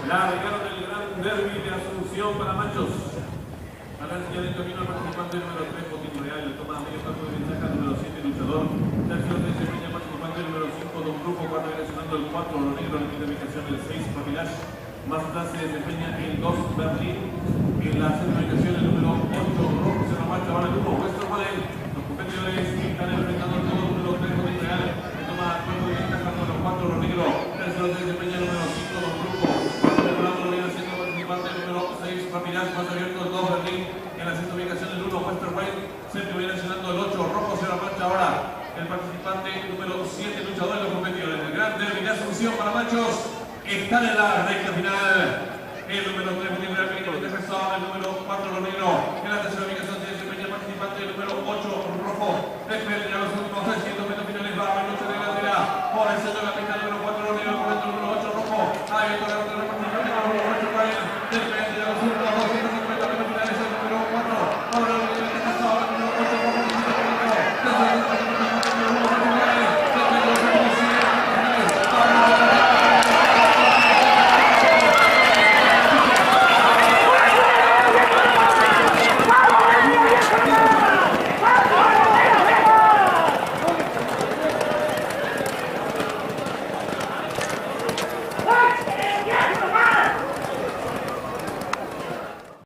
La regalo del Gran Derby de Asunción para machos. Ganancia de camino al participante número 3, Botín Real. Toma medio paso de ventaja número 7, Luchador. Tercio de desempeña participante número 5, Don Grupo. Cuarto viene sonando el 4, Lo Negro. En la ubicación del 6, Papilash. Más atrás se desempeña el 2, Berlín. En la sexta ubicación el número 8, Rojo. Se la marcha ahora el 1, Western Model. Los competidores están enfrentando todo el número 3, Botín Real. Que toma cuarto de ventaja número 4, Lo Negro. Tercio de desempeña el número 5, Don Grupo. Número 6, Papilash, más abierto el 2, Berlín. En la sexta ubicación el 1, Western White. Séptimo viene llenando el 8, Rojo. Se la marcha ahora el participante número 7, Luchador. De los competidores del Gran Derby de Asunción para machos están en la recta final. El número 3, Botín Real, el número 4, Lo Negro. En la tercera ubicación se desempeña el participante número 8, Rojo. Después de los últimos 300 metros finales va a haber 8 de delantera. Por el centro de la pista número 4, Lo Negro.